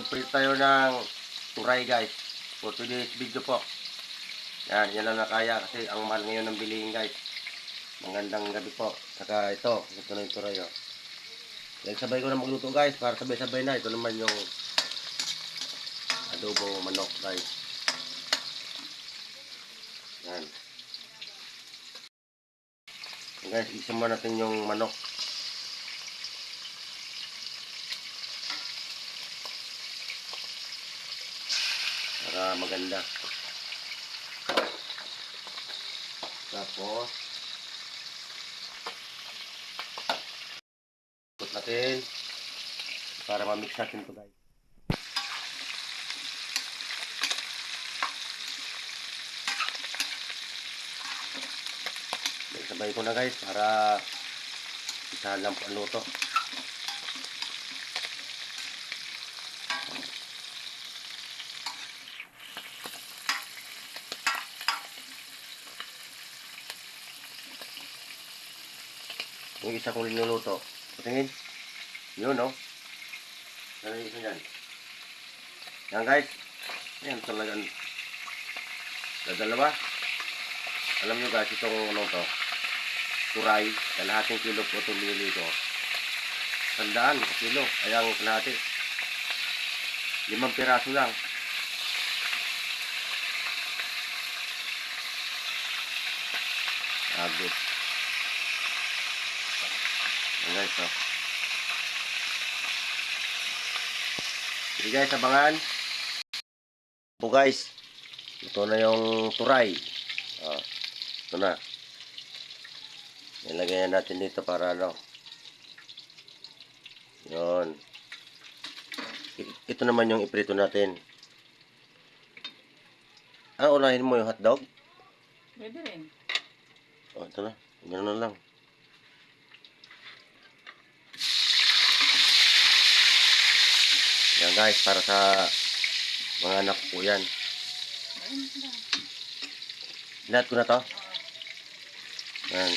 Magprint tayo ng turay guys. For today's video po. Yan lang na kaya kasi ang mahal ngayon ng bilihin guys. Magandang gabi po. Saka ito na yung turay oh. Yan sabay ko na magluto guys para sabay-sabay na. Ito naman yung adobo manok guys. Yan. Guys, isa mo natin yung manok. Para maganda. Tapos ikot natin para ma-mix natin ito guys. Sabay ko na guys para isa lang po ang luto. Yung isa kong linuluto. Patingin. Yun no. Ano yung isa yan? Yan guys. Yan talagang dadalawa. Alam nyo guys itong ano to. Turay. Kalahating kilo po itong binili ko. 100 kilo. Ayang kalahati. 5 piraso lang. Agos. Yan guys oh. Sige guys, abangan. Po guys. Ito na yung turay. Oh, ito na. Ilagay natin dito para ano. Yun. Ito naman yung iprito natin. Unahin mo yung hotdog? Pwede rin. Oh, ito na. Ganun na lang. Yan guys, para sa mga anak po yan. Lahat ko na to? Yan.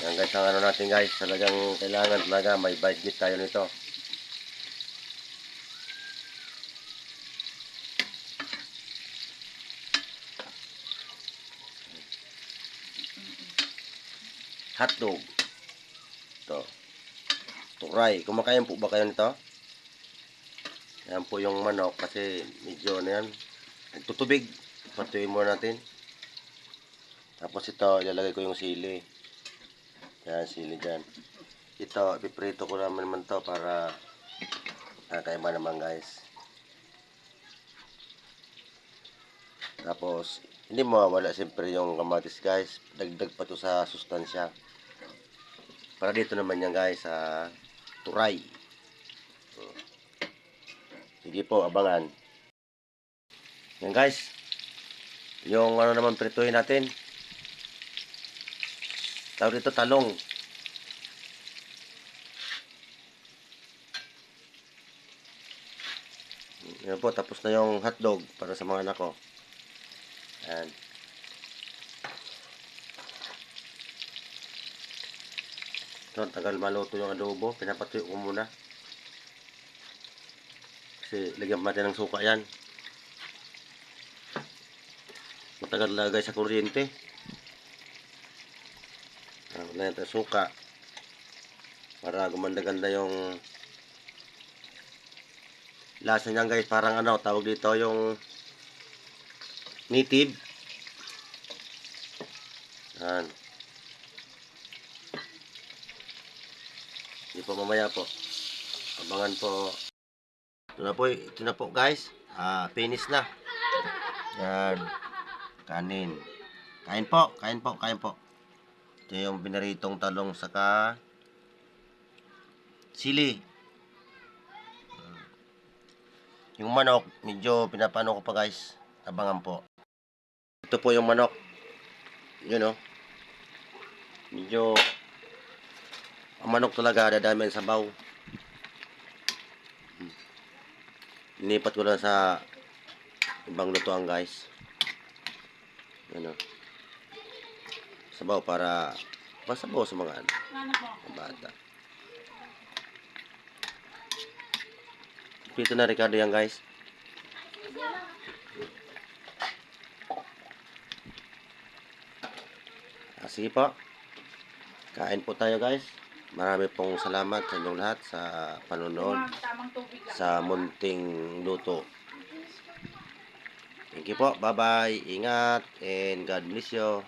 Yan guys, ang ano natin guys, talagang kailangan talaga may budget tayo nito. Hotdog. Ito. Turay. Kumakain po ba kayo nito? Yan po yung manok kasi medyo na yan. Tutubig. Patuloy muna natin. Tapos ito, ilalagay ko yung sili. Yan, sili dyan. Ito, piprito ko naman to para nakakaiba naman guys. Tapos, hindi mawawala siyempre yung kamatis guys. Dagdag pa to sa sustansya. Para dito naman yan guys sa turay. Sige po, abangan. Yan guys. Yung ano naman prituhin natin. Tawag dito talong. Yan po, tapos na yung hotdog para sa mga anak ko. Yan. So, tagal maluto yung adobo. Pinapatuyo ko muna. Kasi lagyan natin ng suka yan. Matagal lagay sa kuryente. Lagyan natin suka. Para gumanda-ganda yung lasa niyan guys. Parang ano, tawag dito yung native. Yan. Hindi po mamaya po. Abangan po. Ito na po guys. Finish na. Yan. Kanin. Kain po. Kain po. Kain po. Ito yung pinaritong talong saka sili. Yung manok, medyo pinapano ko pa guys. Abangan po. Ito po yung manok. Yun o. Medyo ang manok talaga dadami sa sabaw. Inipat ko lang sa ibang lutuan guys. Ano. Sabaw para Masabaw sa mga ano, mga bata. Pito na Ricardo yan guys. Sige po. Kain po tayo guys. Marami pong salamat sa inyong lahat sa panonood sa munting luto. Thank you po. Bye-bye. Ingat and God bless you.